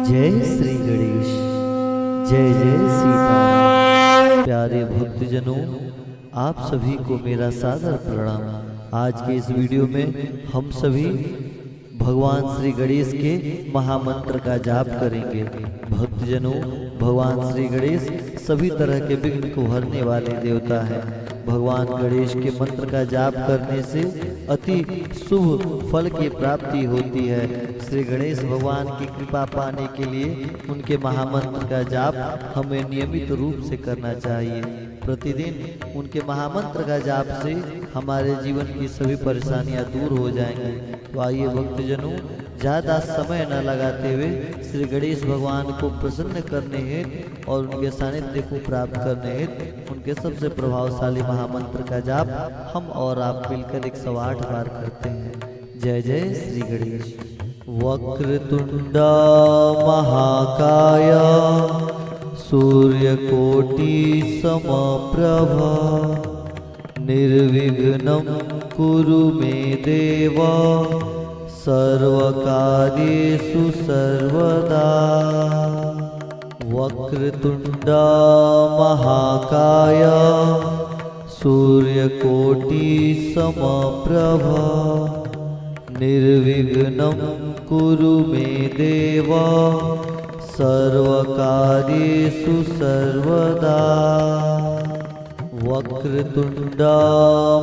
जय श्री गणेश। जय जय सीताराम। प्यारे भक्तजनों, आप सभी को मेरा सादर प्रणाम। आज के इस वीडियो में हम सभी भगवान श्री गणेश के महामंत्र का जाप करेंगे। भक्तजनों, भगवान श्री गणेश सभी तरह के विघ्न को हरने वाले देवता हैं। भगवान गणेश के मंत्र का जाप करने से अति शुभ फल की प्राप्ति होती है। श्री गणेश भगवान की कृपा पाने के लिए उनके महामंत्र का जाप हमें नियमित रूप से करना चाहिए। प्रतिदिन उनके महामंत्र का जाप से हमारे जीवन की सभी परेशानियां दूर हो जाएंगी। तो आइए भक्तजनों, ज़्यादा समय न लगाते हुए श्री गणेश भगवान को प्रसन्न करने हेतु और उनके सानिध्य को प्राप्त करने हेतु उनके सबसे प्रभावशाली महामंत्र का जाप हम और आप मिलकर 108 बार करते हैं। जय जय श्री गणेश। वक्रतुंड महाकाय सूर्यकोटि समप्रभ निर्विघ्नं कुरु मे देव सर्वकार्येषु सर्वदा। वक्रतुंड महाकाय सूर्यकोटि समप्रभ निर्विघ्नं कुरु मे देव सर्वकार्येषु सर्वदा। वक्रतुंड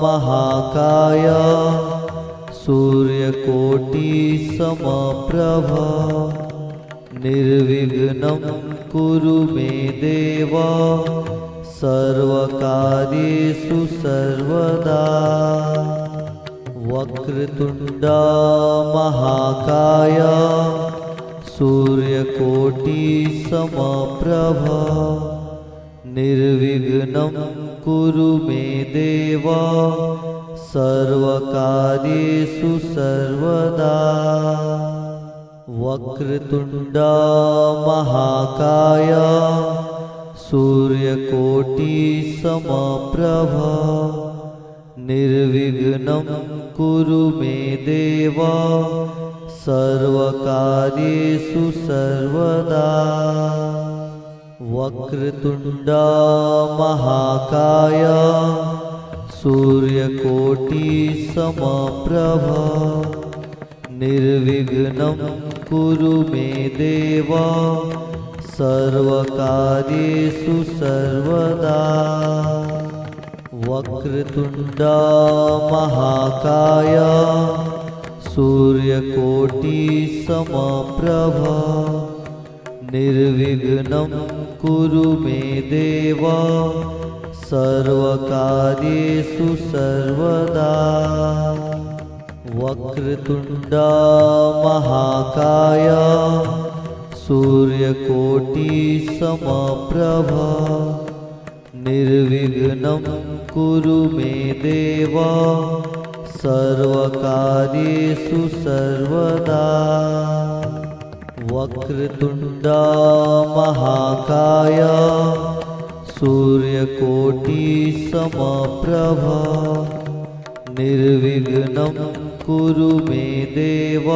महाकाय सूर्यकोटि समप्रभ निर्विघ्नं कुरु मे देव सर्वकार्येषु सर्वदा। वक्रतुंड महाकाय सूर्यकोटि समप्रभ निर्विघ्नं कुरु मे देव सर्वकार्येषु सर्वदा। वक्रतुंड महाकाय सूर्यकोटि समप्रभ निर्विघ्नं कुरु मे देव सर्वकार्येषु सर्वदा। वक्रतुंड महाकाय सूर्यकोटि समप्रभ निर्विघ्नं कुरु मे देव सर्वकार्येषु सर्वदा। वक्रतुंड महाकाय सूर्यकोटि समप्रभ निर्विघ्नं कुरु मे देव सर्वकार्येषु सर्वदा। वक्रतुंड महाकाय सूर्यकोटि समप्रभ निर्विघ्नं कुरु मे देव सर्वकार्येषु सर्वदा। वक्रतुंड महाकाय सूर्यकोटि समप्रभ निर्विघ्नं कुरु मे देव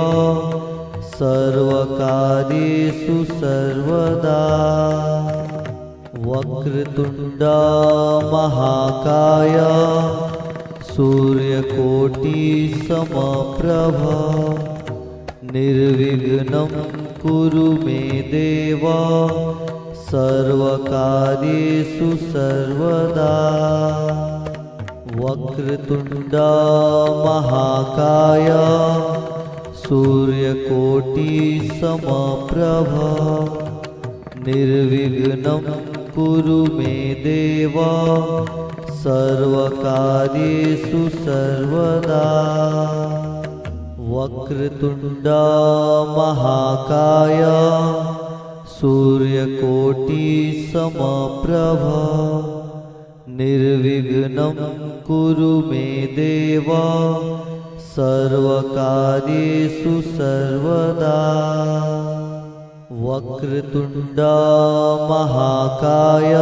सर्वकार्येषु सर्वदा। वक्रतुंड महाकाय सूर्यकोटि समप्रभ निर्विघ्नं कुरु मे देव सर्वकार्येषु सर्वदा। वक्रतुंड महाकाय सूर्यकोटि समप्रभ निर्विघ्नं कुरु मे देव सर्वकार्येषु सर्वदा। वक्रतुंड महाकाय सूर्यकोटि समप्रभ निर्विघ्नं कुरु मे देव सर्वकार्येषु सर्वदा। वक्रतुंड महाकाय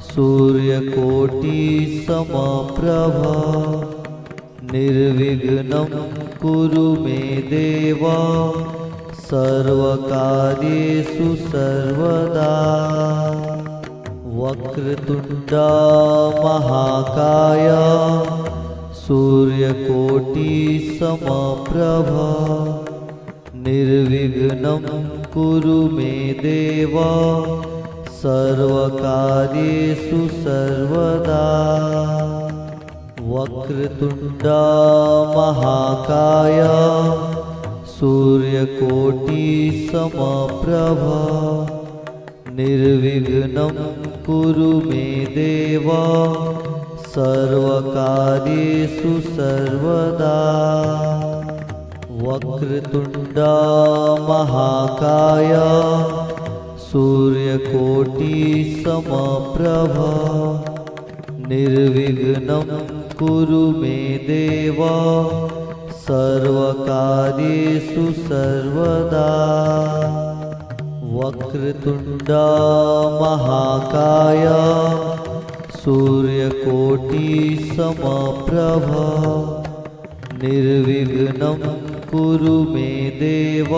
सूर्यकोटि समप्रभ निर्विघ्नं कुरु मे देव सर्वकार्येषु सर्वदा। वक्रतुण्ड महाकाय सूर्यकोटिसमप्रभ निर्विघ्नं कुरु मे देव सर्वकार्येषु सर्वदा। वक्रतुण्ड महाकाय सूर्यकोटिसमप्रभ निर्विघ्नं कुरु मे देव सर्वकार्येषु सर्वदा। वक्रतुण्ड महाकाय सूर्यकोटिसमप्रभ निर्विघ्नं कुरु मे देव सर्वकार्येषु सर्वदा। वक्रतुण्ड महाकाय सूर्यकोटिसमप्रभ निर्विघ्नं कुरु मे देव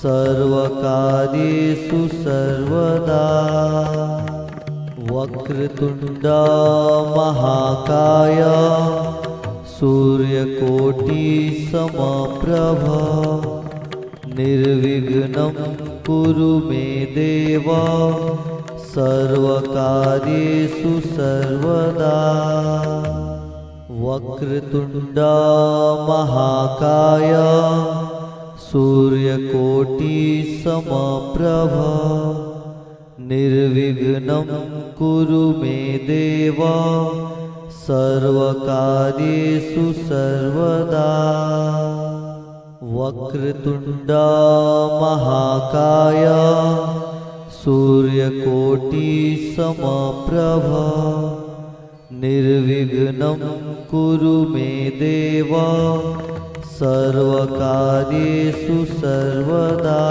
सर्वकार्येषु सर्वदा। वक्रतुण्ड महाकाय सूर्यकोटिसमप्रभ निर्विघ्नं कुरु मे देव सर्वकार्येषु सर्वदा। वक्रतुण्ड महाकाय सूर्यकोटिसमप्रभ निर्विघ्नं कुरु मे देव सर्वकार्येषु सर्वदा। वक्रतुण्ड महाकाय सूर्यकोटिसमप्रभ निर्विघ्नं कुरु मे देव सर्वकार्येषु सर्वदा।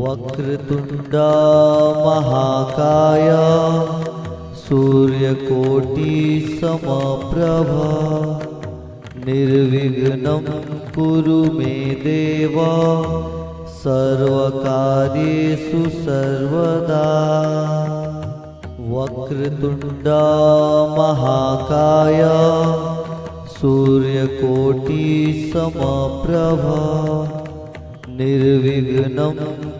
वक्रतुण्ड महाकाय सूर्यकोटिसमप्रभ निर्विघ्नं कुरु मे देव सर्वकार्येषु सर्वदा। वक्रतुण्ड महाकाय सूर्यकोटिसमप्रभ निर्विघ्नं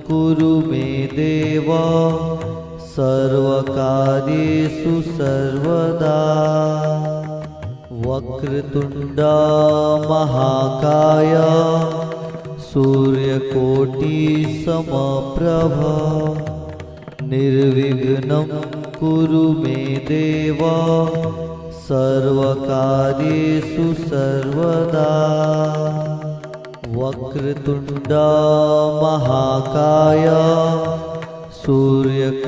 कुरु मे देव सर्वकार्येषु सर्वदा। वक्रतुण्ड महाकाय सूर्यकोटिसमप्रभ निर्विघ्नं कुरु मे देव सर्वकार्येषु सर्वदा। वक्रतुण्ड महाकाय सूर्यकोटिसमप्रभ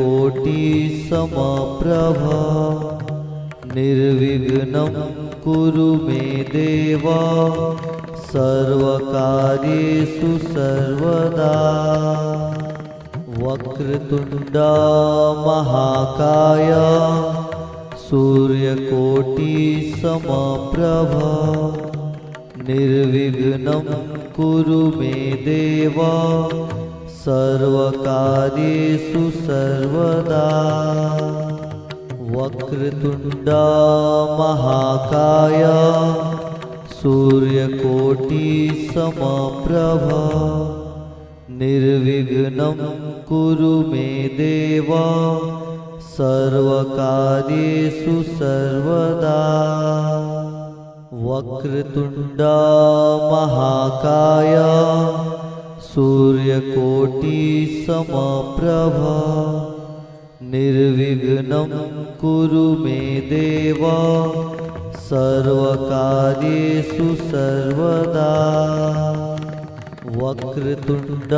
निर्विघ्नं कुरु मे देव सर्वकार्येषु सर्वदा। वक्रतुण्ड महाकाय सूर्यकोटिसमप्रभ निर्विघ्नं कुरु मे देव सर्वकार्येषु सर्वदा। वक्रतुण्ड महाकाय सूर्यकोटिसमप्रभ निर्विघ्नं कुरु मे देव सर्वकार्येषु सर्वदा। वक्रतुण्ड महाकाय सूर्यकोटिसमप्रभ निर्विघ्नं कुरु मे देव सर्वकार्येषु सर्वदा। वक्रतुण्ड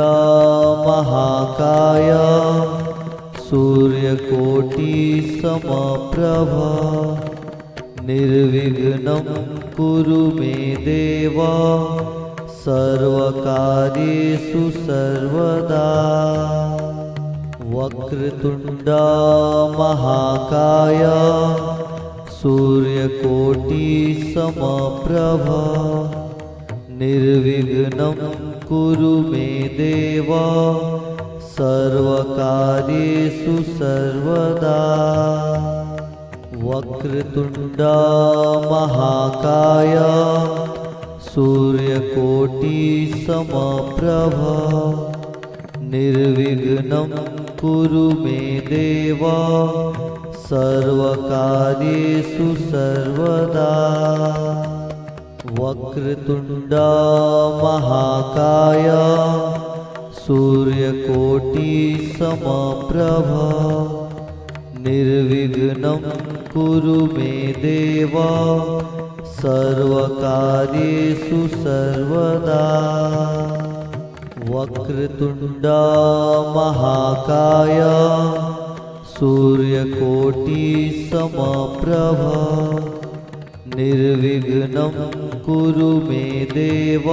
महाकाय सूर्यकोटिसमप्रभ निर्विघ्नं कुरु मे देव सर्वकार्येषु सर्वदा। वक्रतुण्ड महाकाय सूर्यकोटिसमप्रभ निर्विघ्नं कुरु मे देव सर्वकार्येषु सर्वदा। वक्रतुण्ड महाकाय सूर्यकोटिसमप्रभ निर्विघ्नं कुरु मे देव सर्वकार्येषु सर्वदा। वक्रतुण्ड महाकाय सूर्यकोटिसमप्रभ निर्विघ्नं कुरु मे देव सर्वकार्येषु सर्वदा। वक्रतुण्ड महाकाय सूर्यकोटिसमप्रभ निर्विघ्नं कुरु मे देव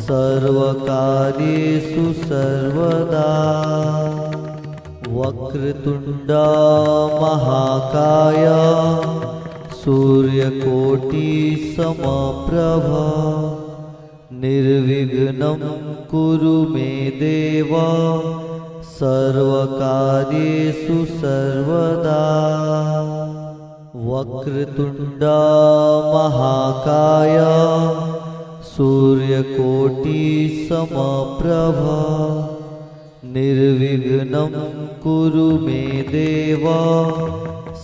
सर्वकार्येषु सर्वदा। वक्रतुण्ड महाकाय सूर्यकोटिसमप्रभ निर्विघ्नं कुरु मे देव सर्वकार्येषु सर्वदा। वक्रतुण्ड महाकाय सूर्यकोटिसमप्रभ निर्विघ्नं कुरु मे देव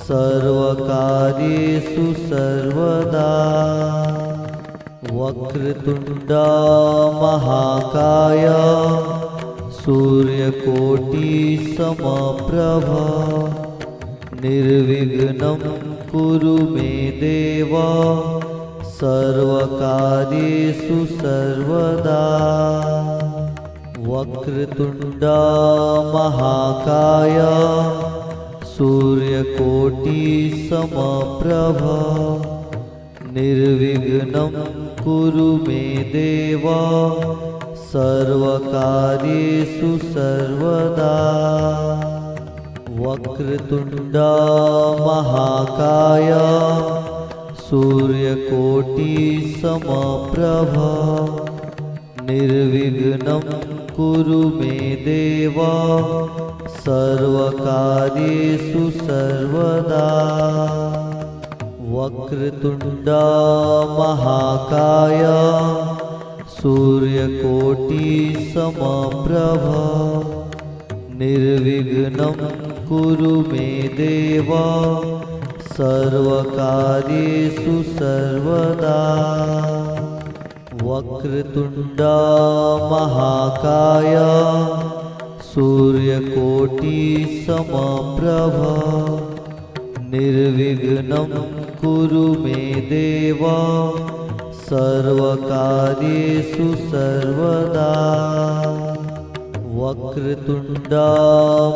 सर्वकार्येषु सर्वदा। वक्रतुण्ड महाकाय सूर्यकोटिसमप्रभ निर्विघ्नं कुरु मे देव सर्वकार्येषु सर्वदा। वक्रतुण्ड महाकाय सूर्यकोटिसमप्रभ निर्विघ्नं कुरु मे देव सर्वकार्येषु सर्वदा। वक्रतुण्ड महाकाय सूर्यकोटिसमप्रभ निर्विघ्नं कुरु मे देव सर्वकार्येषु सर्वदा। वक्रतुण्ड महाकाय सूर्यकोटिसमप्रभ निर्विघ्नं कुरु मे देव सर्वकार्येषु सर्वदा। वक्रतुण्ड महाकाय सूर्यकोटिसमप्रभ निर्विघ्नं कुरु मे देव सर्वकार्येषु सर्वदा। वक्रतुण्ड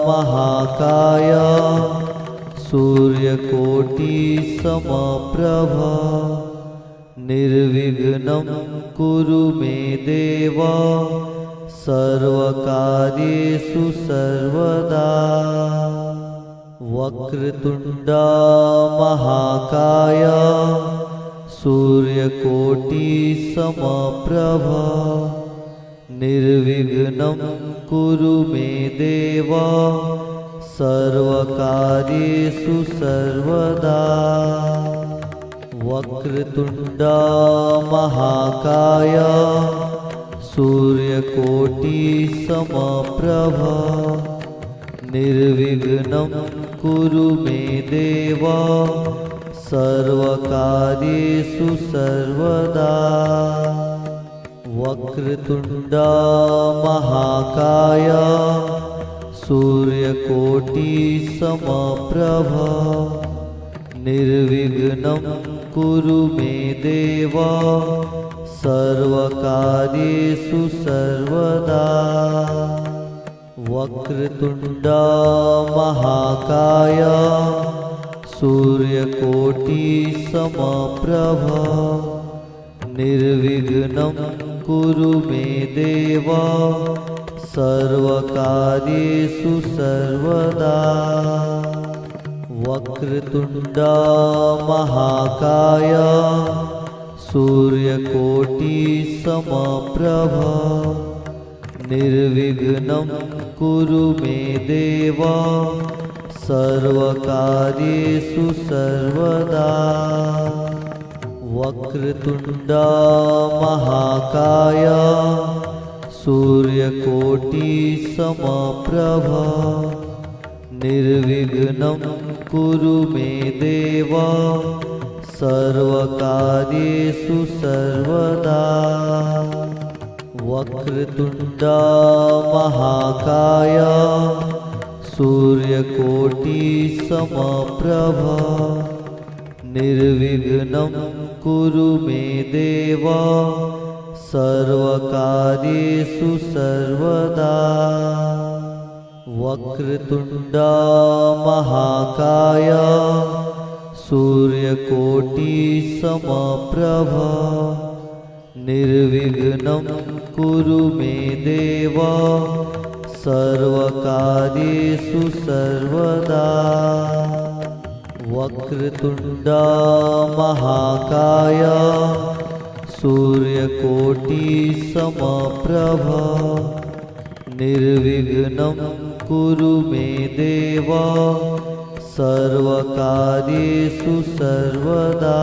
महाकाय सूर्यकोटिसमप्रभ निर्विघ्नं कुरु मे देव सर्वकार्येषु सर्वदा। वक्रतुण्ड महाकाय सूर्यकोटिसमप्रभ निर्विघ्नं कुरु मे देव सर्वकार्येषु सर्वदा। वक्रतुण्ड महाकाय सूर्यकोटिसमप्रभ निर्विघ्नं कुरु मे देव सर्वकार्येषु सर्वदा। वक्रतुण्ड महाकाय सूर्यकोटिसमप्रभ निर्विघ्नं कुरु मे देव सर्वकार्येषु सर्वदा। वक्रतुण्ड महाकाय सूर्यकोटिसमप्रभ निर्विघ्नं कुरु मे देव सर्वकार्येषु सर्वदा। वक्रतुण्ड महाकाय सूर्यकोटि समप्रभ निर्विघ्नं कुरु मे देव सर्वकार्येषु सर्वदा। वक्रतुण्ड महाकाय सूर्यकोटि समप्रभ निर्विघ्नं कुरु मे देव सर्वकार्येषु सर्वदा। वक्रतुण्ड महाकाय सूर्यकोटि समप्रभ निर्विघ्नं कुरु मे देव सर्वकार्येषु सर्वदा। वक्रतुण्ड महाकाय सूर्यकोटि समप्रभ निर्विघ्नं कुरु मे देव सर्वकार्येषु सर्वदा। वक्रतुण्ड महाकाय सूर्यकोटि समप्रभ निर्विघ्नं कुरु मे देव सर्वकार्येषु सर्वदा।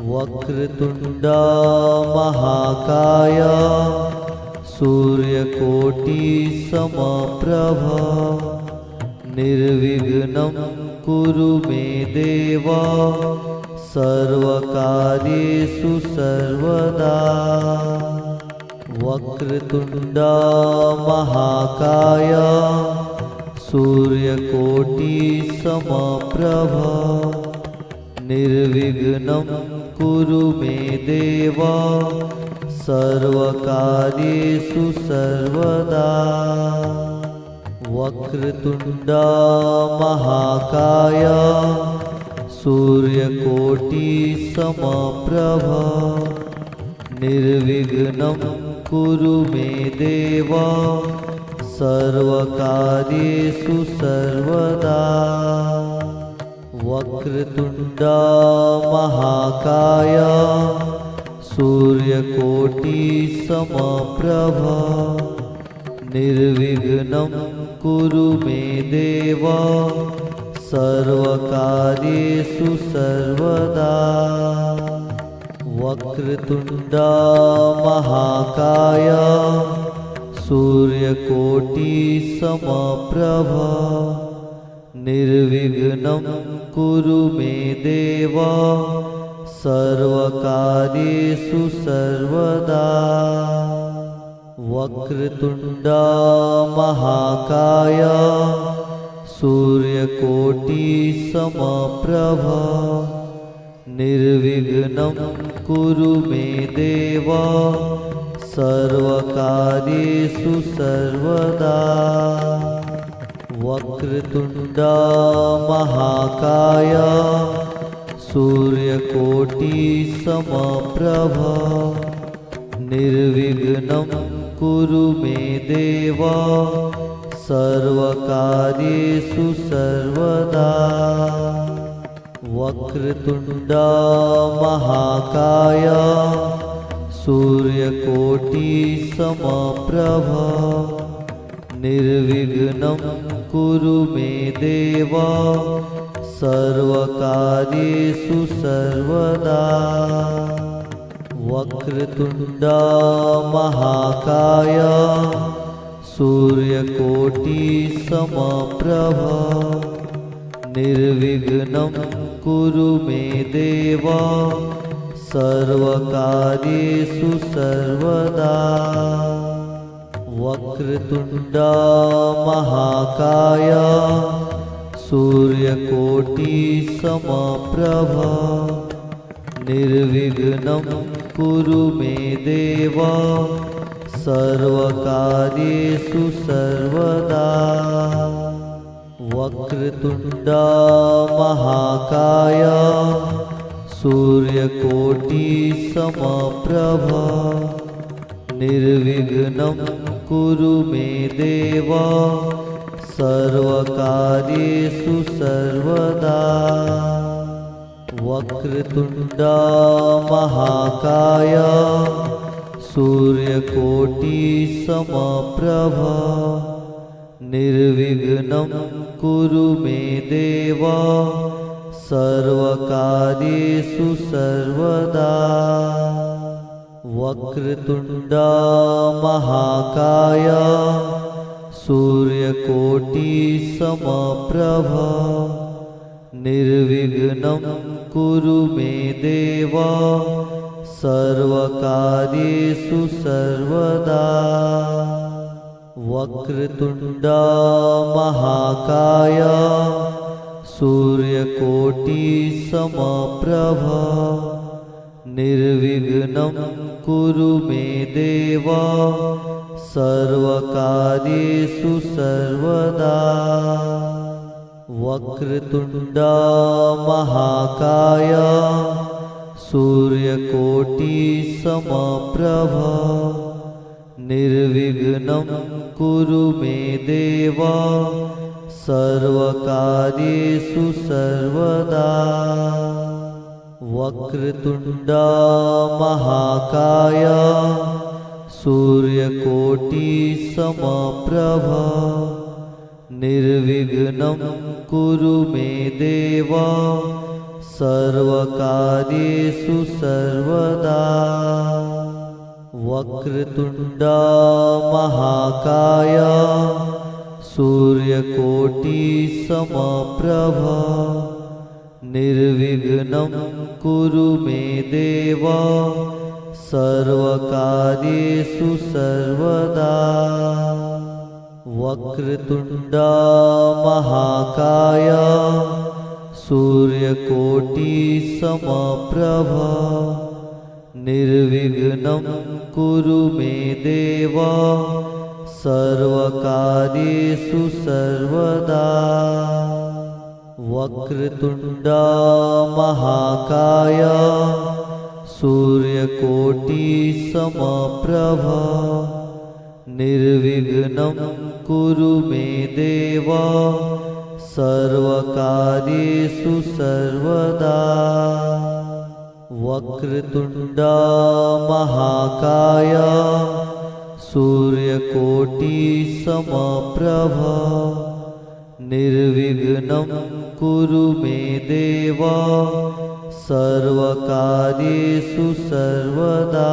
वक्रतुण्ड महाकाय सूर्यकोटि समप्रभ निर्विघ्नं कुरु मे देव सर्वकार्येषु सर्वदा। वक्रतुण्ड महाकाय सूर्यकोटि समप्रभ निर्विघ्नं कुरु मे देव सर्वकार्येषु सर्वदा। वक्रतुण्ड महाकाय सूर्यकोटि समप्रभ निर्विघ्नं कुरु मे देव सर्वकार्येषु सर्वदा। वक्रतुण्ड महाकाय सूर्यकोटि समप्रभ निर्विघ्नं कुरु मे देव सर्वकार्येषु सर्वदा। वक्रतुण्ड महाकाय सूर्यकोटि समप्रभ निर्विघ्नं कुरु मे देव सर्वकार्येषु सर्वदा। वक्रतुण्ड महाकाय सूर्यकोटि समप्रभ निर्विघ्नं कुरु मे देव सर्वकार्येषु सर्वदा। वक्रतुण्ड महाकाय सूर्यकोटि समप्रभ निर्विघ्नं कुरु मे देव सर्वकार्येषु सर्वदा। वक्रतुण्ड महाकाय सूर्यकोटि समप्रभ निर्विघ्नं कुरु मे देव सर्वकार्येषु सर्वदा। वक्रतुण्ड महाकाय सूर्यकोटि समप्रभ निर्विघ्नं कुरु मे देव सर्वकार्येषु सर्वदा। वक्रतुण्ड महाकाय सूर्यकोटि समप्रभ निर्विघ्नं कुरु मे देव सर्वकार्येषु सर्वदा। वक्रतुण्ड महाकाय सूर्यकोटि समप्रभ निर्विघ्नं कुरु मे देव सर्वकार्येषु सर्वदा। वक्रतुंडा महाकाय सूर्यकोटि समप्रभा निर्विघ्नं कुरु मे देव सर्वकार्येषु सर्वदा। वक्रतुंडा महाकाय सूर्यकोटि समप्रभा निर्विघ्नं कुरु मे देव सर्वकार्येषु सर्वदा। वक्रतुंडा महाकाय सूर्यकोटि समप्रभा निर्विघ्नं कुरु मे देव सर्वकार्येषु सर्वदा। वक्रतुंडा महाकाय सूर्यकोटि समप्रभा निर्विघ्नं कुरु मे देव सर्वकार्येषु सर्वदा। वक्रतुंडा महाकाय सूर्यकोटि समप्रभा निर्विघ्नं कुरु मे देव सर्वकार्येषु सर्वदा। वक्रतुंडा महाकाय सूर्यकोटि समप्रभा निर्विघ्नं कुरु मे देव सर्वकार्येषु सर्वदा। वक्रतुंडा महाकाय सूर्यकोटि समप्रभा निर्विघ्नं कुरु मे देव सर्वकार्येषु सर्वदा। वक्रतुंडा महाकाय सूर्यकोटि समप्रभा निर्विघ्नं कुरु मे देव सर्वकार्येषु सर्वदा। वक्रतुंडा महाकाय सूर्यकोटि समप्रभा निर्विघ्नं कुरु मे देव सर्वकार्येषु सर्वदा।